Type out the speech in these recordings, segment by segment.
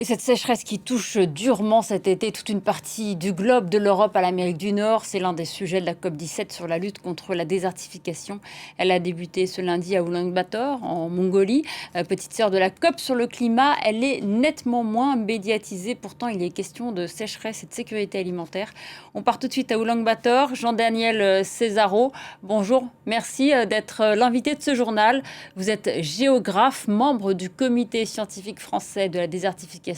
Et cette sécheresse qui touche durement cet été toute une partie du globe, de l'Europe à l'Amérique du Nord, c'est l'un des sujets de la COP17 sur la lutte contre la désertification. Elle a débuté ce lundi à Ulaanbaatar, en Mongolie. Petite sœur de la COP sur le climat, elle est nettement moins médiatisée. Pourtant, il est question de sécheresse et de sécurité alimentaire. On part tout de suite à Ulaanbaatar. Jean-Daniel Césaro, bonjour. Merci d'être l'invité de ce journal. Vous êtes géographe, membre du comité scientifique français de la désertification.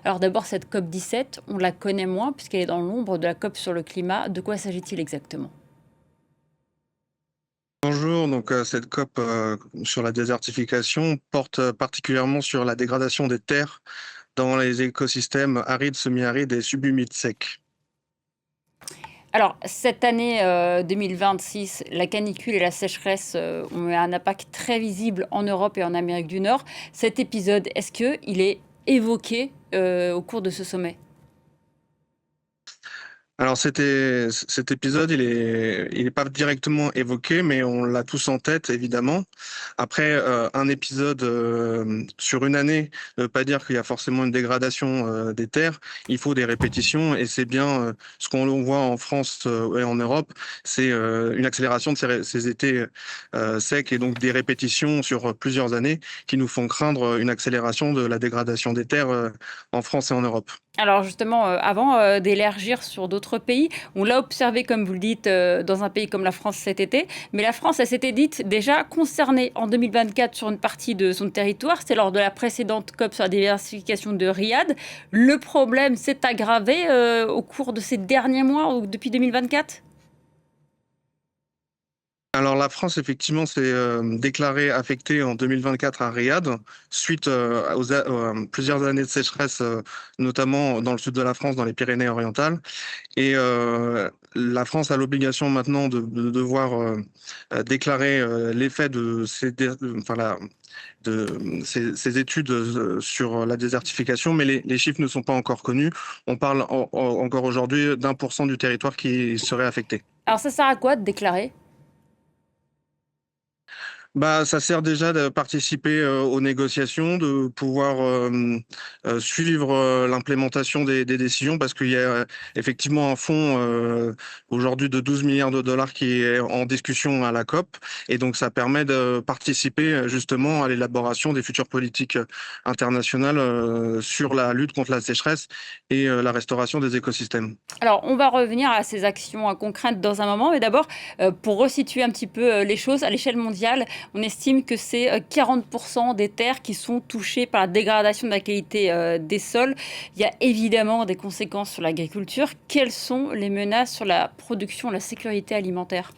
Alors d'abord, cette COP17, on la connaît moins puisqu'elle est dans l'ombre de la COP sur le climat. De quoi s'agit-il exactement? Bonjour, donc cette COP sur la désertification porte particulièrement sur la dégradation des terres dans les écosystèmes arides, semi-arides et subhumides secs. Alors, cette année 2026, la canicule et la sécheresse ont eu un impact très visible en Europe et en Amérique du Nord. Cet épisode, est-ce qu'il est évoqué au cours de ce sommet? Alors cet épisode, il est pas directement évoqué, mais on l'a tous en tête évidemment. Après un épisode sur une année, ne veut pas dire qu'il y a forcément une dégradation des terres. Il faut des répétitions et c'est bien ce qu'on voit en France et en Europe, c'est une accélération de ces étés secs et donc des répétitions sur plusieurs années qui nous font craindre une accélération de la dégradation des terres en France et en Europe. Alors justement, avant d'élargir sur d'autres pays, on l'a observé, comme vous le dites, dans un pays comme la France cet été, mais la France, elle s'était dite déjà concernée en 2024 sur une partie de son territoire, c'était lors de la précédente COP sur la diversification de Riyad. Le problème s'est aggravé au cours de ces derniers mois, ou depuis 2024? Alors la France, effectivement, s'est déclarée affectée en 2024 à Riyad, suite plusieurs années de sécheresse, notamment dans le sud de la France, dans les Pyrénées-Orientales. Et la France a l'obligation maintenant de devoir déclarer l'effet de ces études sur la désertification, mais les chiffres ne sont pas encore connus. On parle encore aujourd'hui d'1% du territoire qui serait affecté. Alors ça sert à quoi de déclarer? Bah, ça sert déjà de participer aux négociations, de pouvoir suivre l'implémentation des décisions, parce qu'il y a effectivement un fonds aujourd'hui de 12 milliards de dollars qui est en discussion à la COP, et donc ça permet de participer justement à l'élaboration des futures politiques internationales sur la lutte contre la sécheresse et la restauration des écosystèmes. Alors, on va revenir à ces actions concrètes dans un moment, mais d'abord, pour resituer un petit peu les choses, à l'échelle mondiale, on estime que c'est 40% des terres qui sont touchées par la dégradation de la qualité des sols. Il y a évidemment des conséquences sur l'agriculture. Quelles sont les menaces sur la production, la sécurité alimentaire?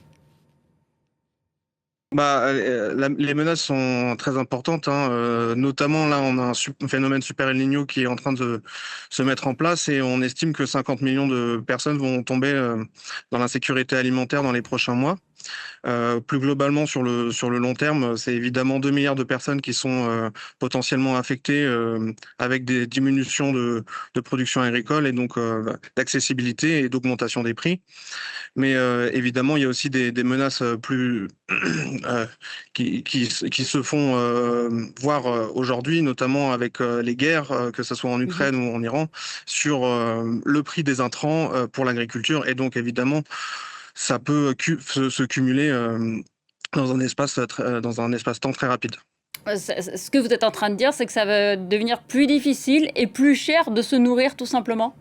Bah, les menaces sont très importantes, hein. Notamment là, on a un phénomène Super El Niño qui est en train de se mettre en place et on estime que 50 millions de personnes vont tomber dans l'insécurité alimentaire dans les prochains mois. Plus globalement, sur le long terme, c'est évidemment 2 milliards de personnes qui sont potentiellement affectées avec des diminutions de production agricole et donc d'accessibilité et d'augmentation des prix. Mais évidemment, il y a aussi des menaces plus qui se font voir aujourd'hui, notamment avec les guerres, que ce soit en Mhm. Ukraine ou en Iran, sur le prix des intrants pour l'agriculture. Et donc, évidemment, ça peut se cumuler dans un dans un espace-temps très rapide. Ce que vous êtes en train de dire, c'est que ça va devenir plus difficile et plus cher de se nourrir, tout simplement.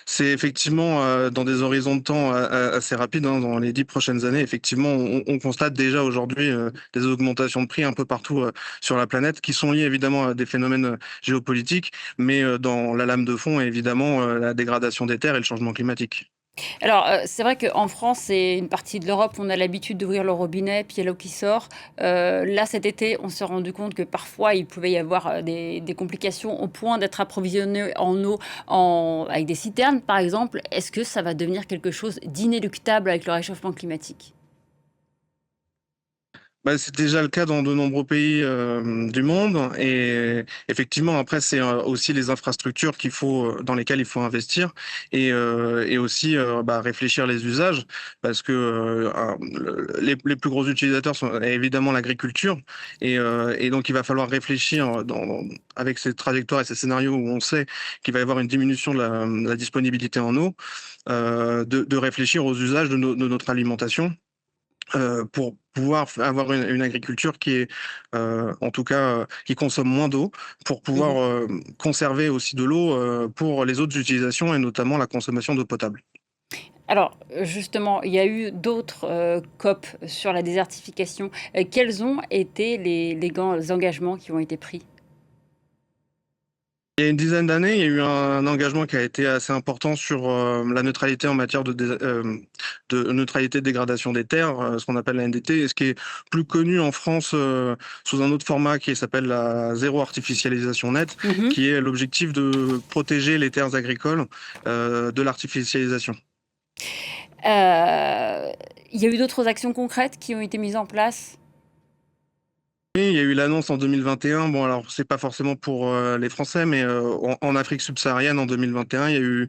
C'est effectivement dans des horizons de temps assez rapides, hein, dans les 10 prochaines années. Effectivement, on constate déjà aujourd'hui des augmentations de prix un peu partout sur la planète, qui sont liées évidemment à des phénomènes géopolitiques, mais dans la lame de fond, évidemment, la dégradation des terres et le changement climatique. Alors, c'est vrai qu'en France et une partie de l'Europe, on a l'habitude d'ouvrir le robinet, puis il y a l'eau qui sort. Là, cet été, on s'est rendu compte que parfois, il pouvait y avoir des complications au point d'être approvisionné en eau avec des citernes, par exemple. Est-ce que ça va devenir quelque chose d'inéluctable avec le réchauffement climatique? Bah, c'est déjà le cas dans de nombreux pays du monde et effectivement après c'est aussi les infrastructures dans lesquelles il faut investir et aussi réfléchir les usages parce que les plus gros utilisateurs sont évidemment l'agriculture et donc il va falloir réfléchir avec ces trajectoires et ces scénarios où on sait qu'il va y avoir une diminution de la disponibilité en eau, de réfléchir aux usages de notre alimentation pour pouvoir avoir une agriculture qui est, en tout cas, qui consomme moins d'eau, pour pouvoir Mhm. conserver aussi de l'eau pour les autres utilisations et notamment la consommation d'eau potable. Alors, justement, il y a eu d'autres COP sur la désertification. Quels ont été les grands engagements qui ont été pris? Il y a une dizaine d'années, il y a eu un engagement qui a été assez important sur la neutralité en matière de neutralité de dégradation des terres, ce qu'on appelle la NDT, et ce qui est plus connu en France sous un autre format qui s'appelle la zéro artificialisation nette, Mhm. qui est l'objectif de protéger les terres agricoles de l'artificialisation. Il y a eu d'autres actions concrètes qui ont été mises en place? Oui, il y a eu l'annonce en 2021. Bon, alors c'est pas forcément pour les Français, mais en Afrique subsaharienne en 2021, il y a eu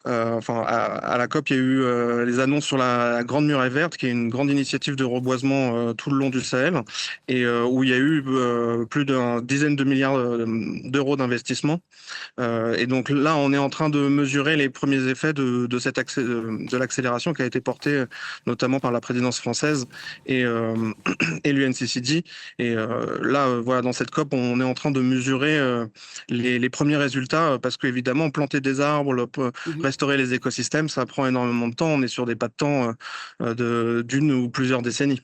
enfin, à la COP, il y a eu les annonces sur la Grande Muraille Verte, qui est une grande initiative de reboisement tout le long du Sahel, et où il y a eu plus d'une dizaine de milliards d'euros d'investissement. Et donc là, on est en train de mesurer les premiers effets de l'accélération qui a été portée notamment par la présidence française et, et l'UNCCD. Et là, voilà, dans cette COP, on est en train de mesurer les premiers résultats parce qu'évidemment, planter des arbres, Mhm. restaurer les écosystèmes, ça prend énormément de temps. On est sur des pas de temps d'une ou plusieurs décennies.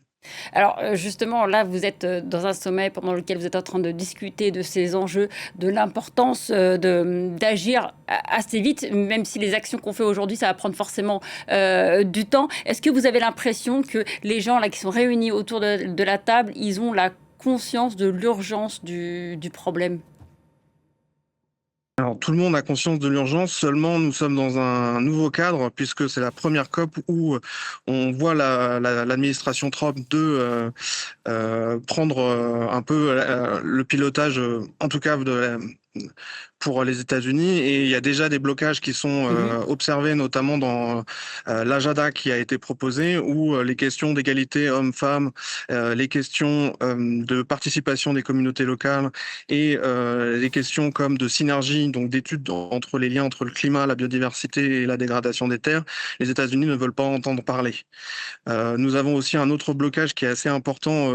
Alors, justement, là, vous êtes dans un sommet pendant lequel vous êtes en train de discuter de ces enjeux, de l'importance d'agir assez vite, même si les actions qu'on fait aujourd'hui, ça va prendre forcément du temps. Est-ce que vous avez l'impression que les gens là, qui sont réunis autour de la table, ils ont la conscience de l'urgence du problème? Alors, tout le monde a conscience de l'urgence, seulement nous sommes dans un nouveau cadre puisque c'est la première COP où on voit l'administration Trump prendre un peu le pilotage, en tout cas pour les États-Unis. Et il y a déjà des blocages qui sont Mhm. observés, notamment dans l'agenda qui a été proposé, où les questions d'égalité hommes-femmes, les questions de participation des communautés locales et les questions comme de synergie, donc d'études entre les liens entre le climat, la biodiversité et la dégradation des terres, les États-Unis ne veulent pas entendre parler. Nous avons aussi un autre blocage qui est assez important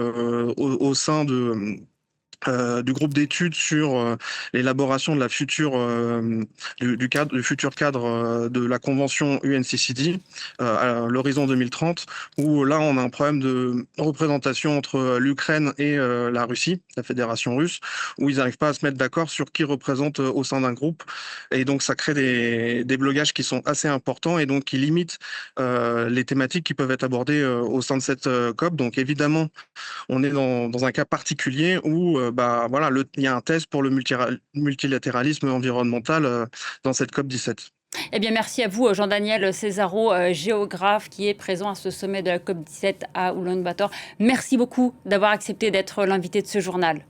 au sein du groupe d'études sur l'élaboration de la future du futur cadre de la convention UNCCD à l'horizon 2030, où là on a un problème de représentation entre l'Ukraine et la Russie, la Fédération russe, où ils n'arrivent pas à se mettre d'accord sur qui représente au sein d'un groupe, et donc ça crée des blocages qui sont assez importants et donc qui limitent les thématiques qui peuvent être abordées au sein de cette COP. Donc évidemment on est dans un cas particulier où voilà, il y a un test pour le multilatéralisme environnemental dans cette COP17. Eh bien, merci à vous, Jean-Daniel Césaro, géographe qui est présent à ce sommet de la COP17 à Oulan-Bator. Merci beaucoup d'avoir accepté d'être l'invité de ce journal.